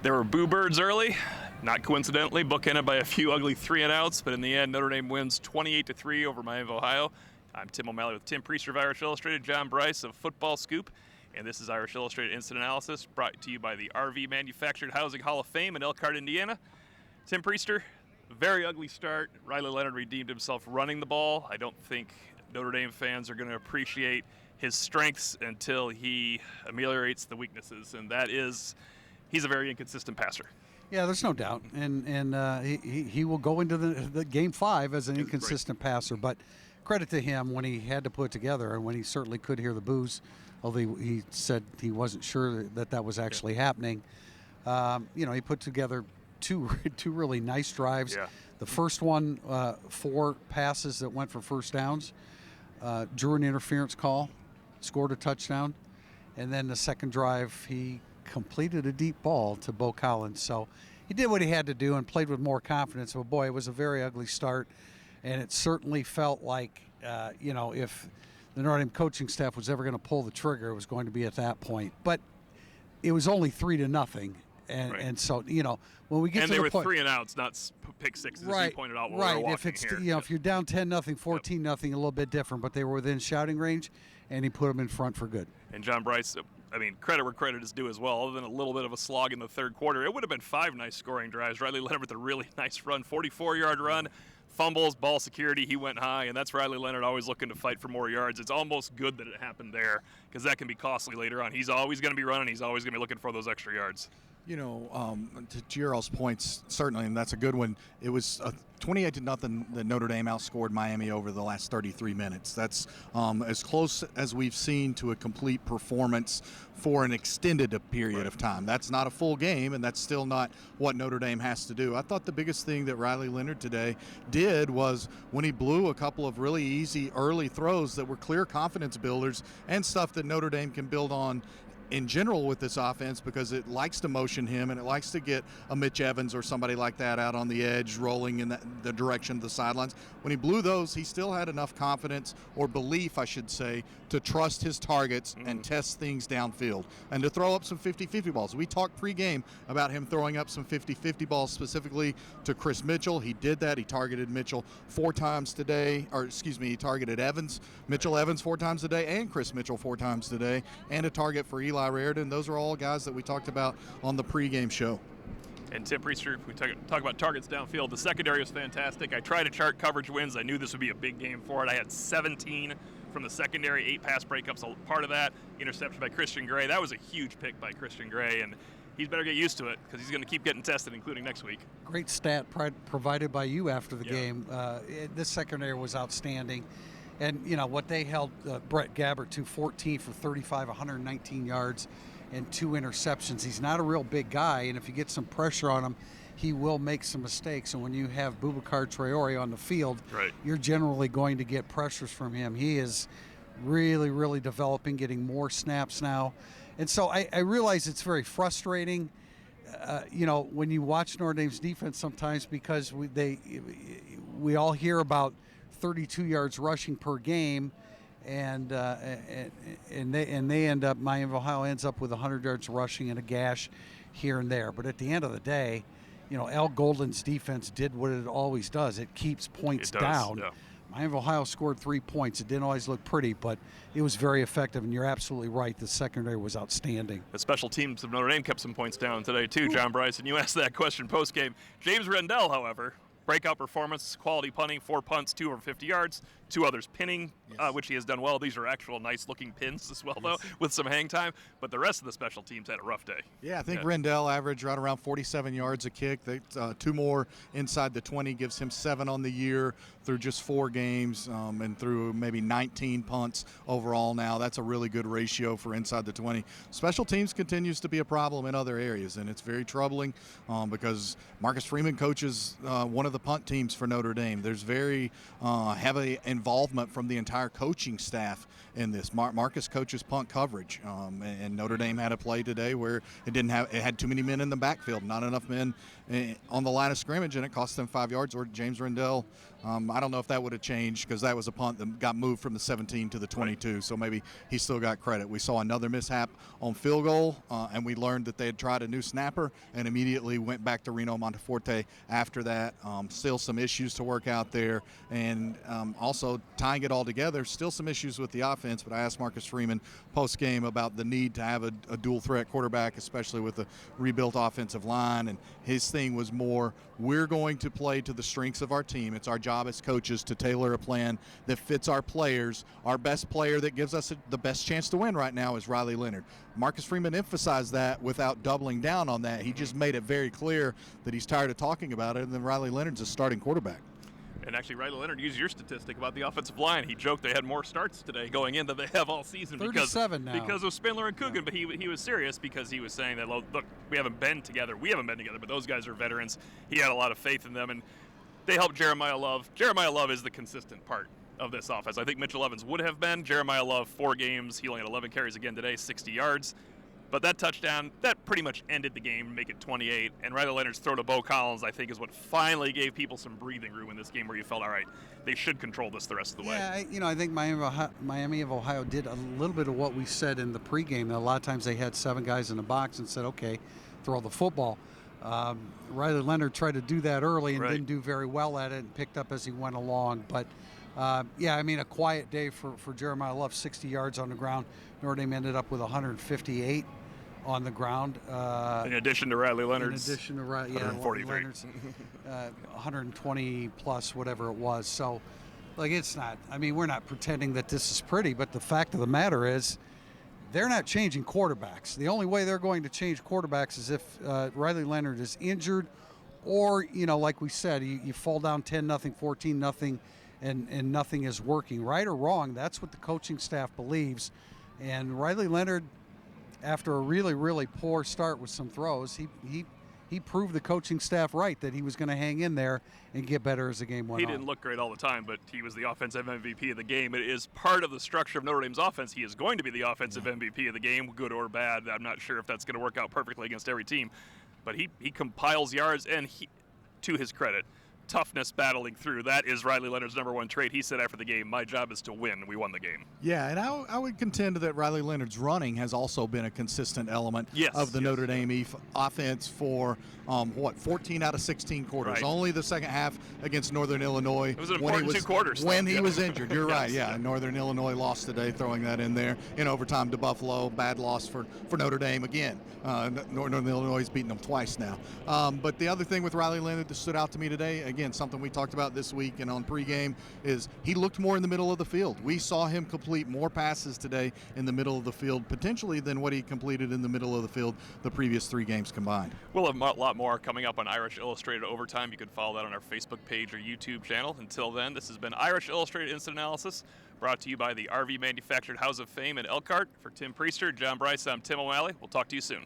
There were boo birds early, not coincidentally, bookended by a few ugly 3-and-outs, but in the end, Notre Dame wins 28-3 over Miami of Ohio. I'm Tim O'Malley with Tim Prister of Irish Illustrated, John Brice of Football Scoop, and this is Irish Illustrated Instant Analysis, brought to you by the RVMH Hall of Fame in Elkhart, Indiana. Tim Prister, very ugly start. Riley Leonard redeemed himself running the ball. I don't think Notre Dame fans are going to appreciate his strengths until he ameliorates the weaknesses, and that is he's a very inconsistent passer. Yeah, there's no doubt, and he will go into the game 5 as an inconsistent passer. But credit to him when he had to put it together, and when he certainly could hear the boos, although he said he wasn't sure that was actually happening. He put together two really nice drives. Yeah. The first one, 4 passes that went for first downs, drew an interference call, scored a touchdown, and then the second drive he completed a deep ball to Bo Collins. So he did what he had to do and played with more confidence. But boy, it was a very ugly start, and it certainly felt like if the Notre Dame coaching staff was ever going to pull the trigger, it was going to be at that point. But it was only 3-0, and so when we get and to they the were point, 3-and-outs, not pick sixes. right, As you pointed out, right. We were If it's here. if you're down 10-0, 14-0, a little bit different, but they were within shouting range, and he put them in front for good. And John Brice, credit where credit is due as well. Other than a little bit of a slog in the third quarter, it would have been 5 nice scoring drives. Riley Leonard with a really nice run, 44-yard run, fumbles, ball security. He went high, and that's Riley Leonard always looking to fight for more yards. It's almost good that it happened there because that can be costly later on. He's always going to be running. He's always going to be looking for those extra yards. To Gerald's points, certainly, and that's a good one. It was 28-0 that Notre Dame outscored Miami over the last 33 minutes. That's as close as we've seen to a complete performance for an extended period of time. That's not a full game, and that's still not what Notre Dame has to do. I thought the biggest thing that Riley Leonard today did was when he blew a couple of really easy early throws that were clear confidence builders and stuff that Notre Dame can build on in general with this offense, because it likes to motion him and it likes to get a Mitch Evans or somebody like that out on the edge rolling in the direction of the sidelines. When he blew those, he still had enough confidence, or belief I should say, to trust his targets and test things downfield and to throw up some 50-50 balls. We talked pregame about him throwing up some 50-50 balls specifically to Chris Mitchell. He did that. He targeted Mitchell 4 times today, he targeted Mitchell Evans 4 times today, and Chris Mitchell 4 times today, and a target for Eli Raridon. Those are all guys that we talked about on the pregame show. And Tim Priester, if we talk about targets downfield, the secondary was fantastic. I tried to chart coverage wins. I knew this would be a big game for it. I had 17 from the secondary, 8 pass breakups. Part of that, interception by Christian Gray. That was a huge pick by Christian Gray, and he's better get used to it because he's going to keep getting tested, including next week. Great stat provided by you after the game. This secondary was outstanding. And, what they held Brett Gabbert to 14 for 35, 119 yards, and 2 interceptions. He's not a real big guy, and if you get some pressure on him, he will make some mistakes. And when you have Boubacar Traore on the field, you're generally going to get pressures from him. He is really, really developing, getting more snaps now. And so I realize it's very frustrating, when you watch Notre Dame's defense sometimes, because we all hear about 32 yards rushing per game, and they end up, Miami of Ohio ends up with 100 yards rushing and a gash here and there. But at the end of the day, Al Golden's defense did what it always does. It keeps points down. Yeah. Miami of Ohio scored 3 points. It didn't always look pretty, but it was very effective, and you're absolutely right. The secondary was outstanding. The special teams of Notre Dame kept some points down today too, John Brice, and you asked that question post-game. James Rendell, however, breakout performance, quality punting, 4 punts, 2 over 50 yards, 2 others pinning, which he has done well. These are actual nice-looking pins as well, though, with some hang time. But the rest of the special teams had a rough day. Yeah, I think Rendell averaged right around 47 yards a kick. 2 more inside the 20 gives him 7 on the year through just 4 games, and through maybe 19 punts overall now. That's a really good ratio for inside the 20. Special teams continues to be a problem in other areas, and it's very troubling because Marcus Freeman coaches one of the punt teams for Notre Dame. There's very heavy involvement from the entire coaching staff in this. Marcus coaches punt coverage, and Notre Dame had a play today where it had too many men in the backfield, not enough men on the line of scrimmage, and it cost them 5 yards. Or James Rendell, I don't know if that would have changed because that was a punt that got moved from the 17 to the 22, right. So maybe he still got credit. We saw another mishap on field goal, and we learned that they had tried a new snapper and immediately went back to Reno Monteforte after that. Still some issues to work out there, and also tying it all together, still some issues with the offense. But I asked Marcus Freeman post-game about the need to have a dual-threat quarterback, especially with the rebuilt offensive line, and his thing was more, we're going to play to the strengths of our team. It's our job as coaches to tailor a plan that fits our players. Our best player that gives us the best chance to win right now is Riley Leonard. Marcus Freeman emphasized that without doubling down on that. He just made it very clear that he's tired of talking about it, and then Riley Leonard's a starting quarterback. And actually, Riley Leonard used your statistic about the offensive line. He joked they had more starts today going in than they have all season 37 because of Spindler and Coogan. Yeah. But he was serious because he was saying that, look, we haven't been together, but those guys are veterans. He had a lot of faith in them, and they helped Jeremiah Love. Jeremiah Love is the consistent part of this offense. I think Mitchell Evans would have been. Jeremiah Love, 4 games. He only had 11 carries again today, 60 yards. But that touchdown, that pretty much ended the game, make it 28. And Riley Leonard's throw to Bo Collins, I think, is what finally gave people some breathing room in this game where you felt, all right, they should control this the rest of the way. Yeah, I think Miami of Ohio did a little bit of what we said in the pregame. A lot of times they had 7 guys in the box and said, okay, throw the football. Riley Leonard tried to do that early and didn't do very well at it and picked up as he went along. But, a quiet day for Jeremiah Love, 60 yards on the ground. Notre Dame ended up with 158 on the ground. In addition to Riley Leonard's. 143. Leonard's, 120 plus, whatever it was. So, it's not, we're not pretending that this is pretty, but the fact of the matter is they're not changing quarterbacks. The only way they're going to change quarterbacks is if Riley Leonard is injured or, like we said, you fall down 10-0, 14-0, and nothing is working. Right or wrong, that's what the coaching staff believes. And Riley Leonard, after a really, really poor start with some throws, he proved the coaching staff right that he was going to hang in there and get better as the game went on. He didn't look great all the time, but he was the offensive MVP of the game. It is part of the structure of Notre Dame's offense. He is going to be the offensive MVP of the game, good or bad. I'm not sure if that's going to work out perfectly against every team, but he compiles yards, and to his credit, toughness battling through. That is Riley Leonard's number one trait. He said after the game, my job is to win. We won the game. Yeah, and I would contend that Riley Leonard's running has also been a consistent element of the Notre Dame offense for, 14 out of 16 quarters. Right. Only the second half against Northern Illinois. It was an important 2 quarters. When he was injured. You're right, yeah. Northern Illinois lost today, throwing that in there. In overtime to Buffalo, bad loss for Notre Dame again. Northern Illinois has beaten them twice now. But the other thing with Riley Leonard that stood out to me today, again, something we talked about this week and on pregame, is he looked more in the middle of the field. We saw him complete more passes today in the middle of the field, potentially than what he completed in the middle of the field the previous 3 games combined. We'll have a lot more coming up on Irish Illustrated Overtime. You can follow that on our Facebook page or YouTube channel. Until then, this has been Irish Illustrated Instant Analysis, brought to you by the RV Manufactured Hall of Fame in Elkhart. For Tim Prister, John Brice, I'm Tim O'Malley. We'll talk to you soon.